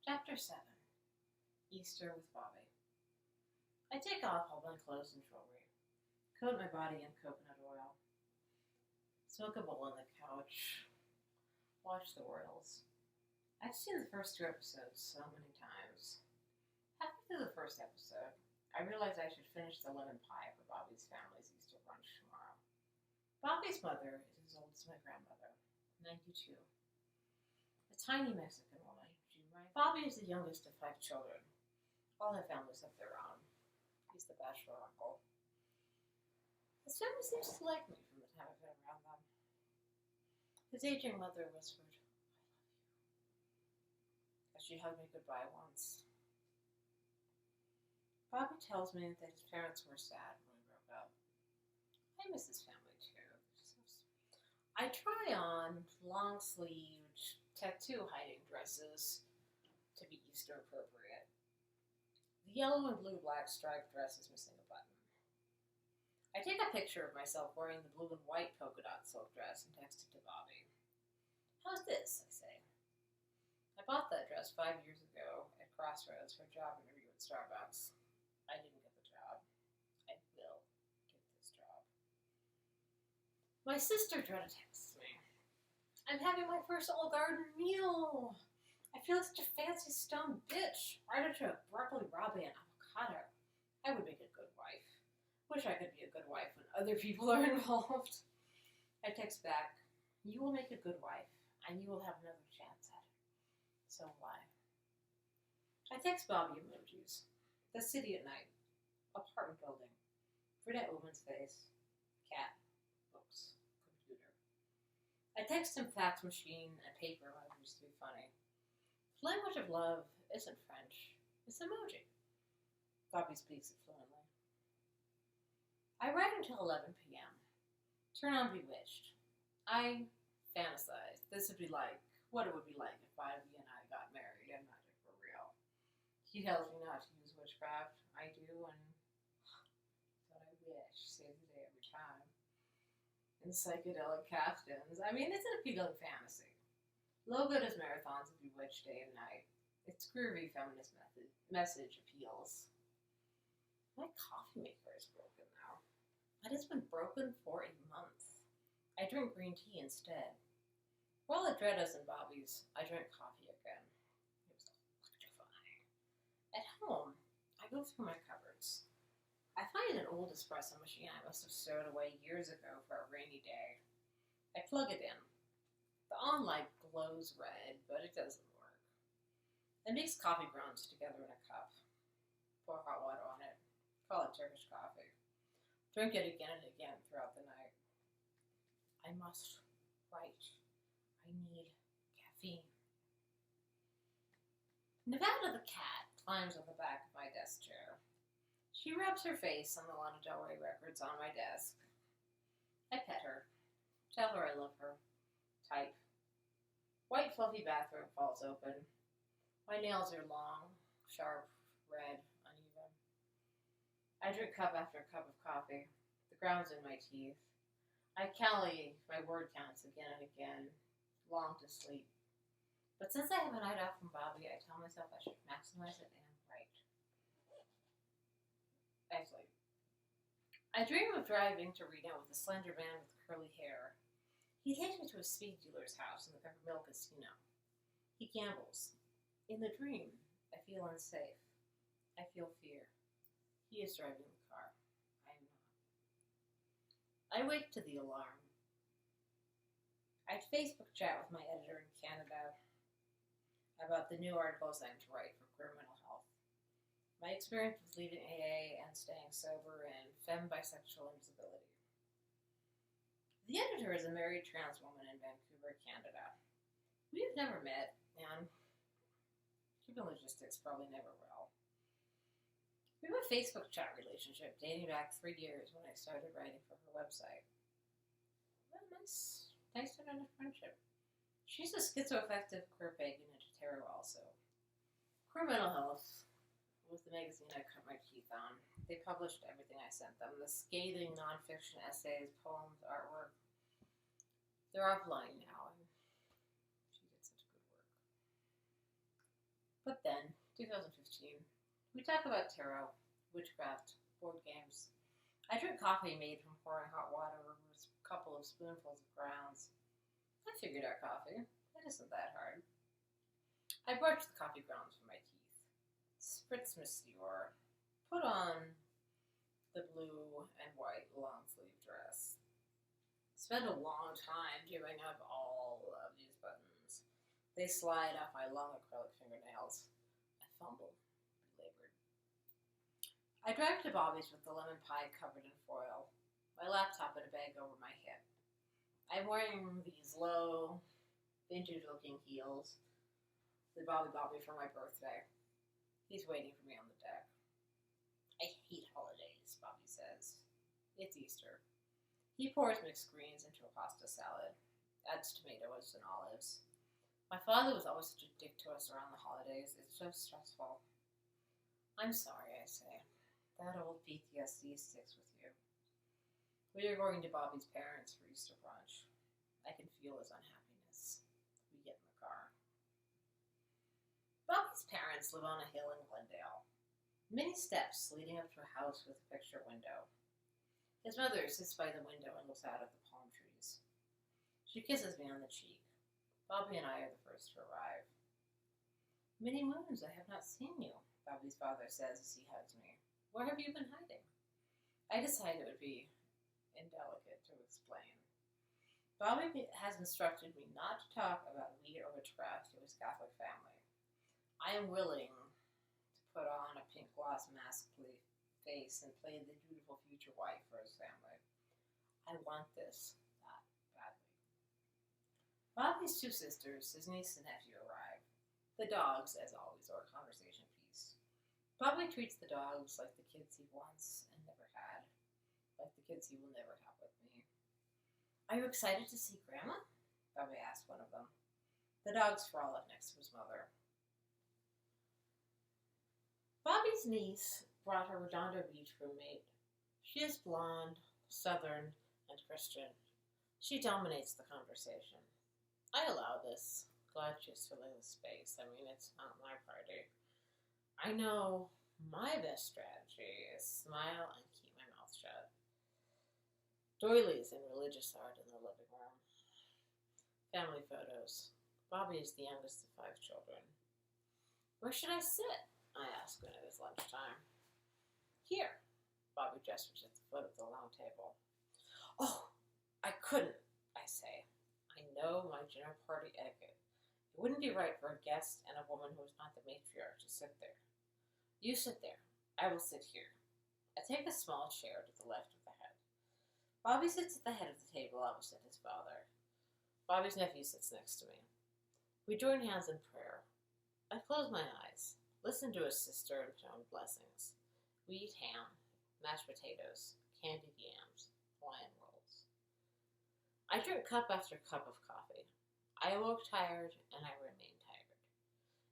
Chapter 7. Easter with Bobby. I take off all my clothes and jewelry, coat my body in coconut oil, smoke a bowl on the couch, watch the Royals. I've seen the first 2 episodes so many times. Halfway through the first episode, I realized I should finish the lemon pie for Bobby's family's Easter brunch tomorrow. Bobby's mother is as old as my grandmother, 92. A tiny Mexican woman. Bobby is the youngest of 5 children. All their families have their own. He's the bachelor uncle. His family seems to like me from the time I've been around them. His aging mother whispered, "I love you," as she hugged me goodbye once. Bobby tells me that his parents were sad when we broke up. I miss his family too. So sweet. I try on long-sleeved, tattoo-hiding dresses to be Easter appropriate. The yellow and blue-black striped dress is missing a button. I take a picture of myself wearing the blue and white polka dot silk dress and text it to Bobby. "How's this?" I say. I bought that dress 5 years ago at Crossroads for a job interview at Starbucks. I didn't get the job. I will get this job. My sister tried to text me. "I'm having my first all-garden meal. I feel like such a fancy stone bitch. Artichoke, broccoli, rabe, and avocado. I would make a good wife. Wish I could be a good wife when other people are involved." I text back, "You will make a good wife, and you will have another chance at it. So why?" I text Bobby emojis. The city at night. Apartment building. Brunette woman's face. Cat. Books. Computer. I text him fax machine and paper emojis to be funny. The language of love isn't French. It's emoji. Bobby speaks it fluently. I write until 11 p.m. Turn on Bewitched. I fantasize this would be like what it would be like if Bobby and I got married and magic were real. He tells me not to use witchcraft. I do, and but I wish saves the day every time. In psychedelic costumes. I mean, it's an appealing fantasy. Logo does marathons of Bewitched day and night. Its groovy feminist message appeals. My coffee maker is broken now. It has been broken for a month. I drink green tea instead. While at Dreda's and Bobby's, I drank coffee again. It was electrifying. At home, I go through my cupboards. I find an old espresso machine I must have stowed away years ago for a rainy day. I plug it in. The on light glows red, but it doesn't work. I mix coffee grounds together in a cup. Pour hot water on it. Call it Turkish coffee. Drink it again and again throughout the night. I must write. I need caffeine. Nevada the cat climbs on the back of my desk chair. She rubs her face on the Lana Del Rey records on my desk. I pet her. Tell her I love her. Type. White fluffy bathrobe falls open. My nails are long, sharp, red, uneven. I drink cup after cup of coffee. The ground's in my teeth. I tally my word counts again and again. Long to sleep. But since I have a night off from Bobby, I tell myself I should maximize it and write. I sleep. I dream of driving to Reno with a slender man with curly hair. He takes me to a speed dealer's house in the Peppermill Casino. He gambles. In the dream, I feel unsafe. I feel fear. He is driving the car. I am not. I wake to the alarm. I Facebook chat with my editor in Canada about the new articles I'm to write for Queer Mental Health. My experience with leaving AA and staying sober and femme, bisexual, and disability. The editor is a married trans woman in Vancouver, Canada. We have never met, and human logistics probably never will. We have a Facebook chat relationship dating back 3 years when I started writing for her website. Well, nice to end a friendship. She's a schizoaffective queer pagan into tarot also. Queer Mental Health was the magazine I cut my teeth on. They published everything I sent them. The scathing nonfiction essays, poems, artwork. They're offline now, and she did such good work. But 2015. We talk about tarot, witchcraft, board games. I drink coffee made from pouring hot water over a couple of spoonfuls of grounds. I figured out coffee. It isn't that hard. I brush the coffee grounds from my teeth. Spritz Monsieur. Put on the blue and white long sleeve dress. Spend a long time doing up all of these buttons. They slide off my long acrylic fingernails. I fumble, belabored. I drive to Bobby's with the lemon pie covered in foil, my laptop in a bag over my hip. I'm wearing these low, vintage-looking heels that Bobby bought me for my birthday. He's waiting for me on the deck. I hate holidays, Bobby says. It's Easter. He pours mixed greens into a pasta salad, adds tomatoes and olives. My father was always such a dick to us around the holidays. It's so stressful. I'm sorry, I say. That old PTSD sticks with you. We are going to Bobby's parents for Easter brunch. I can feel his unhappiness. We get in the car. Bobby's parents live on a hill in Glendale. Many steps leading up to a house with a picture window. His mother sits by the window and looks out at the palm trees. She kisses me on the cheek. Bobby and I are the first to arrive. Many moons I have not seen you, Bobby's father says as he hugs me. Where have you been hiding? I decided it would be indelicate to explain. Bobby has instructed me not to talk about weed or witchcraft to his Catholic family. I am willing to put on a pink gloss mask face and play the dutiful future wife for his family. I want this that badly. Bobby's two sisters, his niece and nephew, arrive. The dogs, as always, are a conversation piece. Bobby treats the dogs like the kids he wants and never had, like the kids he will never have with me. Are you excited to see Grandma? Bobby asked one of them. The dogs frolic next to his mother. Bobby's niece brought her Redondo Beach roommate. She is blonde, southern, and Christian. She dominates the conversation. I allow this. Glad she's filling the space. I mean, it's not my party. I know my best strategy is smile and keep my mouth shut. Doilies and religious art in the living room. Family photos. Bobby is the youngest of 5 children. Where should I sit? I ask when it is lunchtime. Here, Bobby gestures at the foot of the long table. Oh, I couldn't, I say. I know my dinner party etiquette. It wouldn't be right for a guest and a woman who is not the matriarch to sit there. You sit there. I will sit here. I take a small chair to the left of the head. Bobby sits at the head of the table opposite his father. Bobby's nephew sits next to me. We join hands in prayer. I close my eyes, listen to his sister intone blessings. We eat ham, mashed potatoes, candied yams, Hawaiian rolls. I drink cup after cup of coffee. I awoke tired, and I remain tired.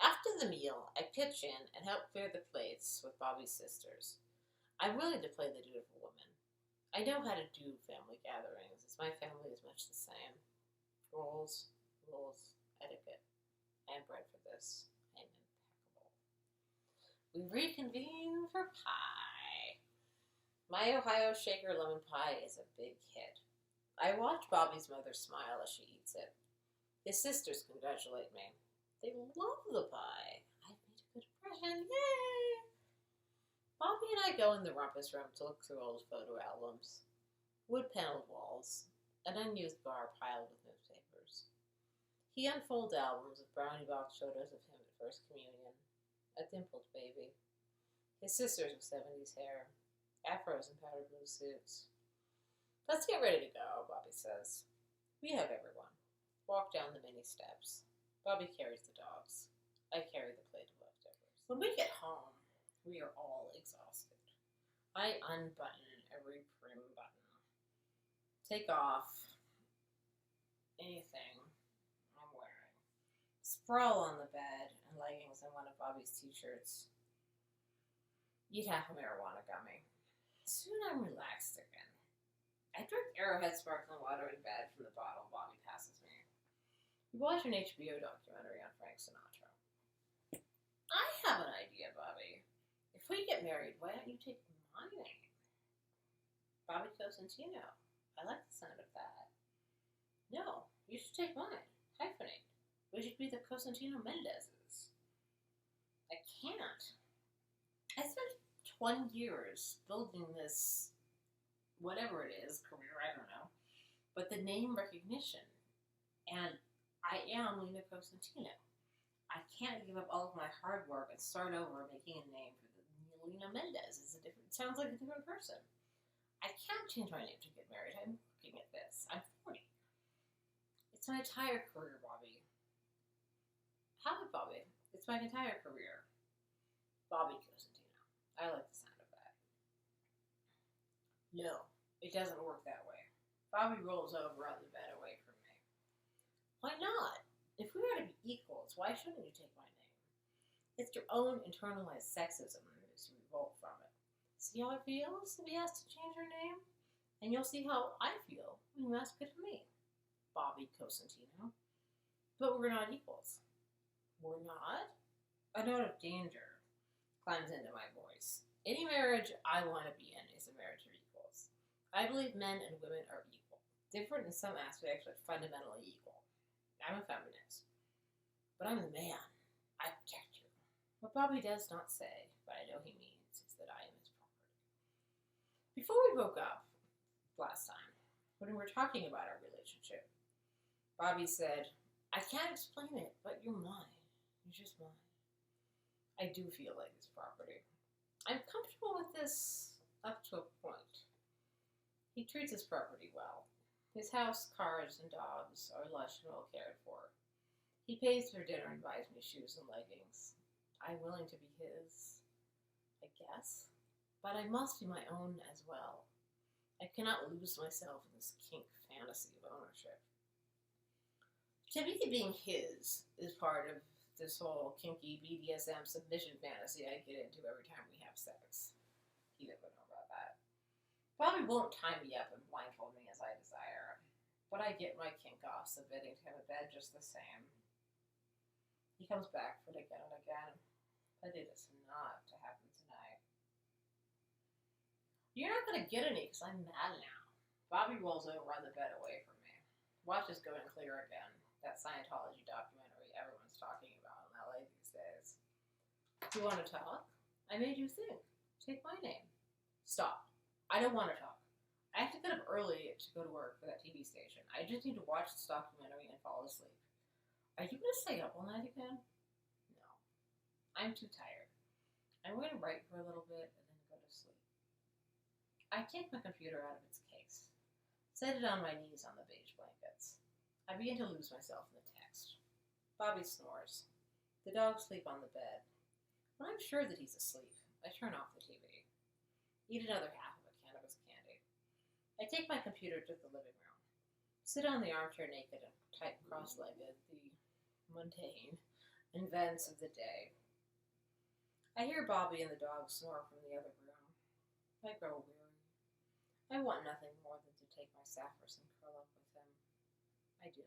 After the meal, I pitch in and help clear the plates with Bobby's sisters. I'm willing to play the dutiful woman. I know how to do family gatherings, as my family is much the same. Rules, etiquette. I am bred for this. I am impeccable. We reconvene for pie. My Ohio shaker lemon pie is a big hit. I watch Bobby's mother smile as she eats it. His sisters congratulate me. They love the pie. I've made a good impression. Yay! Bobby and I go in the rumpus room to look through old photo albums. Wood-paneled walls. An unused bar piled with newspapers. He unfolds albums of brownie box photos of him at First Communion. A dimpled baby. His sisters with 70s hair. Afros and powder blue suits. Let's get ready to go, Bobby says. We have everyone. Walk down the many steps. Bobby carries the dogs. I carry the plate of leftovers. When we get home, we are all exhausted. I unbutton every prim button. Take off anything I'm wearing. Sprawl on the bed in leggings and one of Bobby's t-shirts. Eat half a marijuana gummy. Soon I'm relaxed again. I drink Arrowhead sparkling water in bed from the bottle Bobby passes me. We watch an HBO documentary on Frank Sinatra. I have an idea, Bobby. If we get married, why don't you take my name? Bobby Cosentino. I like the sound of that. No, you should take mine. Hyphenate. We should be the Cosentino Mendezes. I can't. I spent 20 years building this, whatever it is, career, I don't know, but the name recognition. And I am Lena Cosentino. I can't give up all of my hard work and start over making a name for the Lena Mendez. Sounds like a different person. I can't change my name to get married. I'm looking at this. I'm 40. It's my entire career, Bobby. How about Bobby? It's my entire career. Bobby Cosentino. I like the sound of that. No, it doesn't work that way. Bobby rolls over on the bed away from me. Why not? If we are to be equals, why shouldn't you take my name? It's your own internalized sexism that makes you revolt from it. See how it feels to be asked to change your name? And you'll see how I feel when you ask it of me. Bobby Cosentino. But we're not equals. We're not? A note of danger climbs into my voice. Any marriage I want to be in is a marriage of equals. I believe men and women are equal. Different in some aspects, but fundamentally equal. I'm a feminist. But I'm the man. I protect you. What Bobby does not say, but I know he means, is that I am his property. Before we broke up last time, when we were talking about our relationship, Bobby said, I can't explain it, but you're mine. You're just mine. I do feel like his property. I'm comfortable with this up to a point. He treats his property well. His house, cars, and dogs are lush and well cared for. He pays for dinner and buys me shoes and leggings. I'm willing to be his, I guess. But I must be my own as well. I cannot lose myself in this kink fantasy of ownership. To me, being his is part of this whole kinky BDSM submission fantasy I get into every time we have sex. He doesn't know about that. Bobby won't tie me up and blindfold me as I desire, but I get my kink off submitting to him in bed just the same. He comes back for it again and again, but it is not to happen tonight. You're not going to get any because I'm mad now. Bobby rolls over on the bed away from me. Watch is going clear again. That Scientology documentary everyone's talking about in LA these days. Do you want to talk? I made you think. Take my name. Stop. I don't want to talk. I have to get up early to go to work for that TV station. I just need to watch this documentary and fall asleep. Are you going to stay up all night again? No. I'm too tired. I'm going to write for a little bit and then go to sleep. I take my computer out of its case. Set it on my knees on the beige blankets. I begin to lose myself in the text. Bobby snores. The dogs sleep on the bed. When I'm sure that he's asleep, I turn off the TV. Eat another half of a cannabis candy. I take my computer to the living room. Sit on the armchair naked and type cross-legged the mundane events of the day. I hear Bobby and the dogs snore from the other room. I grow weary. I want nothing more than to take my Saffers and curl up with him. I do.